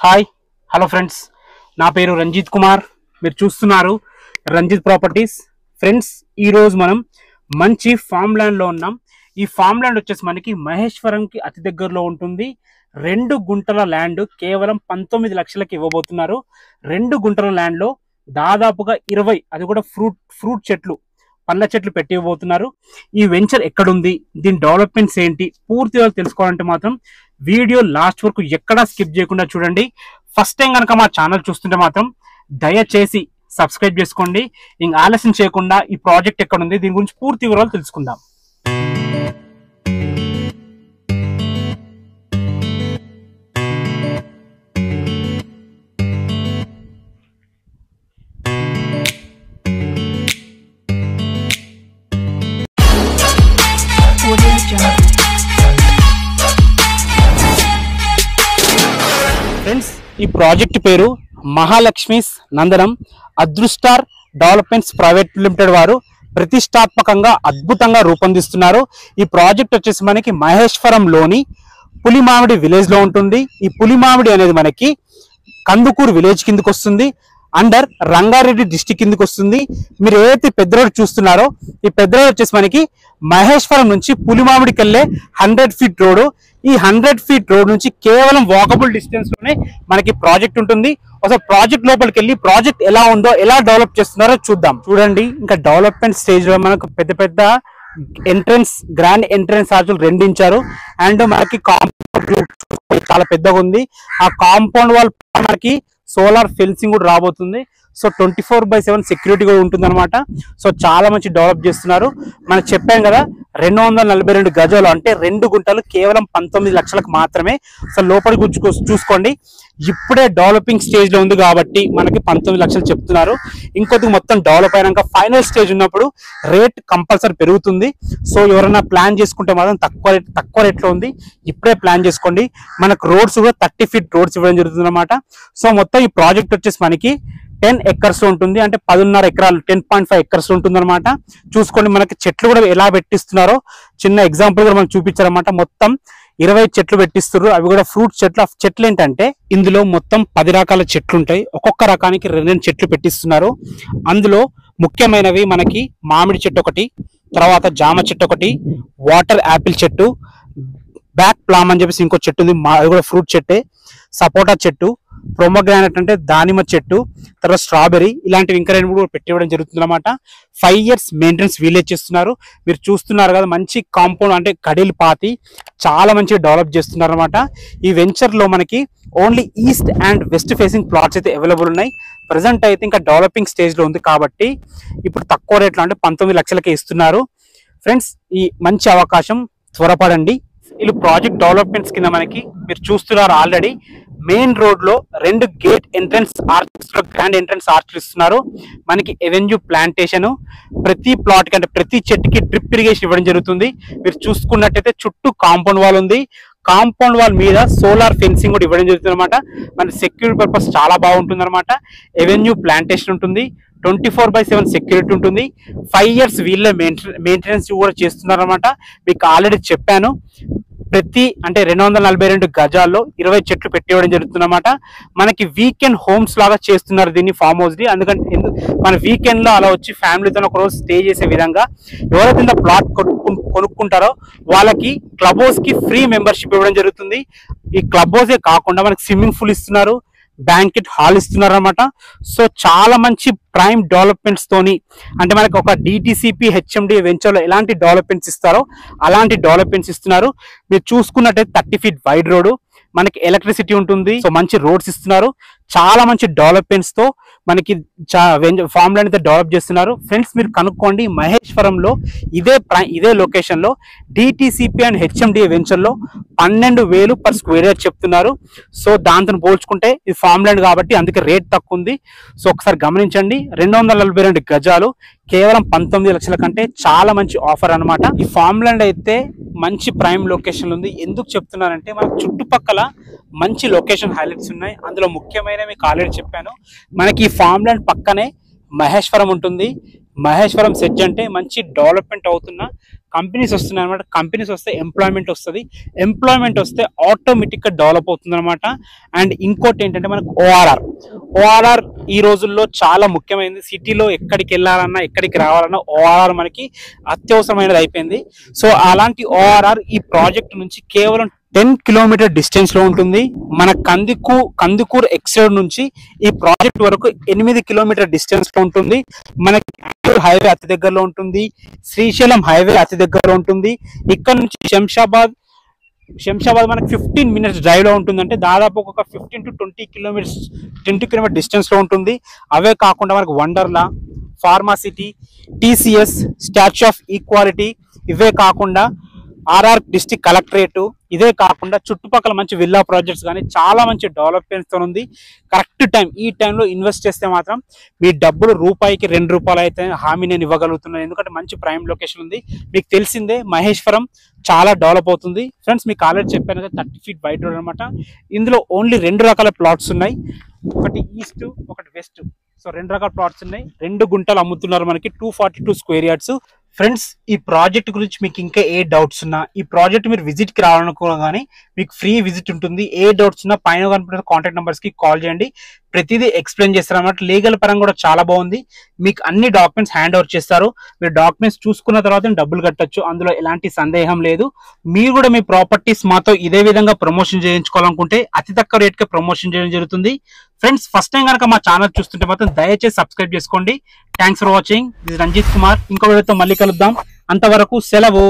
Hi hello friends, నా పేరు రంజిత్ కుమార్. మీరు చూస్తున్నారు రంజిత్ ప్రాపర్టీస్. ఫ్రెండ్స్, ఈరోజు మనం మంచి ఫామ్ ల్యాండ్లో ఉన్నాం. ఈ ఫామ్ ల్యాండ్ వచ్చేసి మనకి మహేశ్వరంకి అతి దగ్గరలో ఉంటుంది. 2 గుంటల ల్యాండ్ కేవలం 19 లక్షలకి ఇవ్వబోతున్నారు. 2 గుంటల ల్యాండ్లో దాదాపుగా 20, అది కూడా ఫ్రూట్ చెట్లు, పండ్ల చెట్లు పెట్టి ఇవ్వబోతున్నారు. ఈ వెంచర్ ఎక్కడుంది, దీని డెవలప్మెంట్స్ ఏంటి, పూర్తిగా తెలుసుకోవాలంటే మాత్రం వీడియో లాస్ట్ వరకు ఎక్కడా స్కిప్ చేయకుండా చూడండి. ఫస్ట్ టైం కనుక మా ఛానల్ చూస్తుంటే మాత్రం దయచేసి సబ్స్క్రైబ్ చేసుకోండి. ఇంక ఆలస్యం చేయకుండా ఈ ప్రాజెక్ట్ ఎక్కడుంది, దీని గురించి పూర్తి వివరాలు తెలుసుకుందాం. ఫ్రెండ్స్, ఈ ప్రాజెక్ట్ పేరు మహాలక్ష్మీస్ నందనం అదృష్టార్ డెవలప్మెంట్స్ ప్రైవేట్ లిమిటెడ్ వారు ప్రతిష్టాత్మకంగా అద్భుతంగా రూపొందిస్తున్నారు. ఈ ప్రాజెక్ట్ వచ్చేసి మనకి మహేశ్వరంలోని పులిమామిడి విలేజ్ లో ఉంటుంది. ఈ పులిమామిడి అనేది మనకి కందుకూరు విలేజ్ కిందకి వస్తుంది, అండర్ రంగారెడ్డి డిస్టిక్ కిందకి వస్తుంది. మీరు ఏదైతే పెద్ద రోడ్ చూస్తున్నారో, ఈ పెద్ద రోడ్ వచ్చేసి మనకి మహేశ్వరం నుంచి పులిమామిడికి వెళ్ళే 100 ఫీట్ రోడ్. ఈ 100 ఫీట్ రోడ్ నుంచి కేవలం వాకబుల్ డిస్టెన్స్ లోనే మనకి ప్రాజెక్ట్ ఉంటుంది. ఒకసారి ప్రాజెక్ట్ లోపలికి వెళ్ళి ప్రాజెక్ట్ ఎలా ఉందో, ఎలా డెవలప్ చేస్తున్నారో చూద్దాం. చూడండి, ఇంకా డెవలప్మెంట్ స్టేజ్ లో మనకు పెద్ద పెద్ద ఎంట్రన్స్, గ్రాండ్ ఎంట్రన్స్ ఆర్చులు 2 ఇచ్చారు. అండ్ మనకి కాంపౌండ్ చాలా పెద్దగా ఉంది. ఆ కాంపౌండ్ వాల్ మనకి సోలార్ ఫెన్సింగ్ కూడా రాబోతుంది. సో 24/7 సెక్యూరిటీ కూడా ఉంటుంది అనమాట. సో చాలా మంచి డెవలప్ చేస్తున్నారు. మనకు చెప్పాం కదా, 242 గజాలు అంటే 2 గుంటలు కేవలం 19 లక్షలకు మాత్రమే. సో లోపలికి చూసుకోండి, ఇప్పుడే డెవలపింగ్ స్టేజ్ లో ఉంది కాబట్టి మనకి 19 లక్షలు చెప్తున్నారు. ఇంకొద్ది మొత్తం డెవలప్ అయినాక ఫైనల్ స్టేజ్ ఉన్నప్పుడు రేట్ కంపల్సరీ పెరుగుతుంది. సో ఎవరైనా ప్లాన్ చేసుకుంటే మాత్రం తక్కువ రేట్లో ఉంది, ఇప్పుడే ప్లాన్ చేసుకోండి. మనకు రోడ్స్ కూడా 30 ఫీట్ రోడ్స్ ఇవ్వడం జరుగుతుంది అనమాట. సో మొత్తం ఈ ప్రాజెక్ట్ వచ్చేసి మనకి 10 ఎకర్స్ ఉంటుంది, అంటే 10.5 ఎకరాలు, 10.5 ఎకర్స్ ఉంటుంది అనమాట. చూసుకోండి, మనకి చెట్లు కూడా ఎలా పెట్టిస్తున్నారో చిన్న ఎగ్జాంపుల్ కూడా మనకు చూపించారనమాట. మొత్తం 20 చెట్లు పెట్టిస్తారు, అవి కూడా ఫ్రూట్ చెట్లు. చెట్లు ఏంటంటే ఇందులో మొత్తం 10 రకాల చెట్లు ఉంటాయి, ఒక్కొక్క రకానికి 2 చెట్లు పెట్టిస్తున్నారు. అందులో ముఖ్యమైనవి మనకి మామిడి చెట్టు ఒకటి, తర్వాత జామ చెట్టు ఒకటి, వాటర్ యాపిల్ చెట్టు, బ్యాక్ ప్లామ్ అని చెప్పేసి ఇంకో చెట్టు ఉంది, అది కూడా ఫ్రూట్ చెట్టే, సపోటా చెట్టు, ప్రోమోగ్రానైట్ అంటే దానిమ్మ చెట్టు, తర్వాత స్ట్రాబెరీ, ఇలాంటివి ఇంకా 2 కూడా పెట్టివ్వడం జరుగుతుంది అనమాట. 5 years మెయింటెనెన్స్ వీలే చేస్తున్నారు. మీరు చూస్తున్నారు కదా, మంచి కాంపౌండ్ అంటే కడీలు పాతి చాలా మంచిగా డెవలప్ చేస్తున్నారు అనమాట. ఈ వెంచర్ లో మనకి only east and west facing plots అయితే అవైలబుల్ ఉన్నాయి. ప్రజెంట్ అయితే ఇంకా డెవలపింగ్ స్టేజ్ లో ఉంది కాబట్టి ఇప్పుడు తక్కువ రేట్లో అంటే 19 లక్షలకే ఇస్తున్నారు. ఫ్రెండ్స్, ఈ మంచి అవకాశం, త్వరపడండి. వీళ్ళు ప్రాజెక్ట్ డెవలప్మెంట్స్ కింద మనకి మీరు చూస్తున్నారు ఆల్రెడీ మెయిన్ రోడ్ లో 2 gate entrance arch, grand entrance ఆర్చ్లు ఇస్తున్నారు. మనకి ఎవెన్యూ ప్లాంటేషన్, ప్రతి ప్లాట్ కి అంటే ప్రతి చెట్టుకి డ్రిప్ ఇరిగేషన్ ఇవ్వడం జరుగుతుంది. మీరు చూసుకున్నట్టయితే చుట్టూ కాంపౌండ్ వాల్ ఉంది, కాంపౌండ్ వాల్ మీద సోలార్ ఫెన్సింగ్ కూడా ఇవ్వడం జరుగుతుంది అనమాట. మన సెక్యూరిటీ పర్పస్ చాలా బాగుంటుంది అనమాట. ఎవెన్యూ ప్లాంటేషన్ ఉంటుంది, 24/7 సెక్యూరిటీ ఉంటుంది, 5 years వీళ్ళే మెయింటెనెన్స్ కూడా చేస్తున్నారు అనమాట. మీకు ఆల్రెడీ చెప్పాను, ప్రతి అంటే 242 గజాల్లో 20 చెట్లు పెట్టివ్వడం జరుగుతుంది అనమాట. మనకి వీకెండ్ హోమ్స్ లాగా చేస్తున్నారు దీన్ని, ఫామ్ హౌస్ ని. అందుకంటే మన వీకెండ్ లో అలా వచ్చి ఫ్యామిలీతో ఒక రోజు స్టే చేసే విధంగా ఎవరైతే ప్లాట్ కొనుక్కుంటారో వాళ్ళకి క్లబ్ హౌస్ కి ఫ్రీ మెంబర్షిప్ ఇవ్వడం జరుగుతుంది. ఈ క్లబ్ హౌసే కాకుండా మనకి స్విమ్మింగ్ పూల్ ఇస్తున్నారు, బ్యాంకెట్ హాల్ ఇస్తున్నారు అనమాట. సో చాలా మంచి ప్రైమ్ డెవలప్మెంట్స్ తోని, అంటే మనకి ఒక డిటిసిపి హెచ్ఎండి వెంచర్ లో ఎలాంటి డెవలప్మెంట్స్ ఇస్తారో అలాంటి డెవలప్మెంట్స్ ఇస్తున్నారు. మీరు చూసుకున్నట్టయితే 30 ఫీట్ వైడ్ రోడ్, మనకి ఎలక్ట్రిసిటీ ఉంటుంది. సో మంచి రోడ్స్ ఇస్తున్నారు, చాలా మంచి డెవలప్మెంట్స్ తో మనకి ఫామ్ ల్యాండ్ అయితే డెవలప్ చేస్తున్నారు. ఫ్రెండ్స్, మీరు కనుక్కోండి, మహేశ్వరంలో ఇదే లొకేషన్ లో డిటిసిపి అండ్ హెచ్ఎండిఏ వెంచర్ లో 12,000 per square యార్డ్ చెప్తున్నారు. సో దాంతో పోల్చుకుంటే ఇది ఫామ్ ల్యాండ్ కాబట్టి అందుకే రేట్ తక్కువ ఉంది. సో ఒకసారి గమనించండి, 242 గజాలు కేవలం 19 లక్షల కంటే చాలా మంచి ఆఫర్ అనమాట. ఈ ఫామ్ ల్యాండ్ అయితే మంచి ప్రైమ్ లొకేషన్ ఉంది. ఎందుకు చెప్తున్నారంటే మనకు చుట్టుపక్కల మంచి లొకేషన్ హైలైట్స్ ఉన్నాయి. అందులో ముఖ్యమైన మీకు ఆల్రెడీ చెప్పాను, మనకి ఈ ఫామ్ ల్యాండ్ పక్కనే మహేశ్వరం ఉంటుంది, మహేశ్వరం సెజ్ అంటే మంచి డెవలప్మెంట్ అవుతున్న కంపెనీస్ వస్తున్నాయి అనమాట. కంపెనీస్ వస్తే ఎంప్లాయ్మెంట్ వస్తుంది, ఎంప్లాయ్మెంట్ వస్తే ఆటోమేటిక్గా డెవలప్ అవుతుంది అనమాట. అండ్ ఇంకోటి ఏంటంటే మనకు ఓఆర్ఆర్ ఈ రోజుల్లో చాలా ముఖ్యమైనది. సిటీలో ఎక్కడికి వెళ్ళాలన్నా ఎక్కడికి రావాలన్నా ఓఆర్ఆర్ మనకి అత్యవసరమైనది అయిపోయింది. సో అలాంటి ఓఆర్ఆర్ ఈ ప్రాజెక్ట్ నుంచి కేవలం 10 కిలోమీటర్ డిస్టెన్స్ లో ఉంటుంది. మన కందుకూరు ఎక్సైడ్ నుంచి ఈ ప్రాజెక్ట్ వరకు 8 కిలోమీటర్ డిస్టెన్స్ లో ఉంటుంది. మనకి హైవే అతి దగ్గరలో ఉంటుంది, శ్రీశైలం హైవే అతి దగ్గరలో ఉంటుంది. ఇక్కడ నుంచి శంషాబాద్ మనకి 15 మినిట్స్ డ్రైవ్ లో ఉంటుంది. అంటే దాదాపు ఒక 15 to 20 కిలోమీటర్ డిస్టెన్స్ లో ఉంటుంది. అవే కాకుండా మనకు Wonderla, pharma city, TCS, statue of equality, ఇవే కాకుండా ఆర్ఆర్ డిస్ట్రిక్ట్ కలెక్టరేట్, ఇదే కాకుండా చుట్టుపక్కల మంచి విల్లా ప్రాజెక్ట్స్ కానీ చాలా మంచి డెవలప్మెంట్స్తో ఉంది. కరెక్ట్ టైం, ఈ టైంలో ఇన్వెస్ట్ చేస్తే మాత్రం మీ డబ్బులు రూపాయికి 2 రూపాయలు అయితే హామీ నేను ఇవ్వగలుగుతున్నాను. ఎందుకంటే మంచి ప్రైమ్ లొకేషన్ ఉంది. మీకు తెలిసిందే మహేశ్వరం చాలా డెవలప్ అవుతుంది. ఫ్రెండ్స్ మీకు ఆల్రెడీ చెప్పాను కదా 30 feet వైడ్ రోడ్ అనమాట. ఇందులో ఓన్లీ 2 రకాల ప్లాట్స్ ఉన్నాయి, ఒకటి ఈస్ట్ ఒకటి వెస్ట్. సో 2 రకాల ప్లాట్స్ ఉన్నాయి. 2 గుంటలు అమ్ముతున్నారు మనకి, 242 స్క్వేర్ యార్డ్స్. ఫ్రెండ్స్ ఈ ప్రాజెక్ట్ గురించి మీకు ఇంకా ఏ డౌట్స్ ఉన్నా, ఈ ప్రాజెక్ట్ మీరు విజిట్కి రావాలనుకున్నా కానీ మీకు ఫ్రీ విజిట్ ఉంటుంది. ఏ డౌట్స్ ఉన్నా పైన కనిపిస్తున్న కాంటాక్ట్ నెంబర్స్కి కాల్ చేయండి, ప్రతిదీ ఎక్స్ప్లెయిన్ చేస్తారు అన్నమాట. లీగల్ పరంగా కూడా చాలా బాగుంది. మీకు అన్ని డాక్యుమెంట్స్ హ్యాండ్ ఓవర్ చేస్తారు. మీరు డాక్యుమెంట్స్ చూసుకున్న తర్వాత డబ్బులు కట్టొచ్చు, అందులో ఎలాంటి సందేహం లేదు. మీరు కూడా మీ ప్రాపర్టీస్ మాతో ఇదే విధంగా ప్రమోషన్ చేయించుకోవాలనుకుంటే అతి తక్కువ రేట్కే ప్రమోషన్ చేయడం జరుగుతుంది. ఫ్రెండ్స్ ఫస్ట్ టైం కనుక మా ఛానల్ చూస్తుంటే మాత్రం దయచేసి సబ్స్క్రైబ్ చేసుకోండి. Thanks for watching. This Ranjith Kumar. ఇంకో వీడియోతో మళ్ళీ కలుద్దాం. అంతవరకు సెలవు.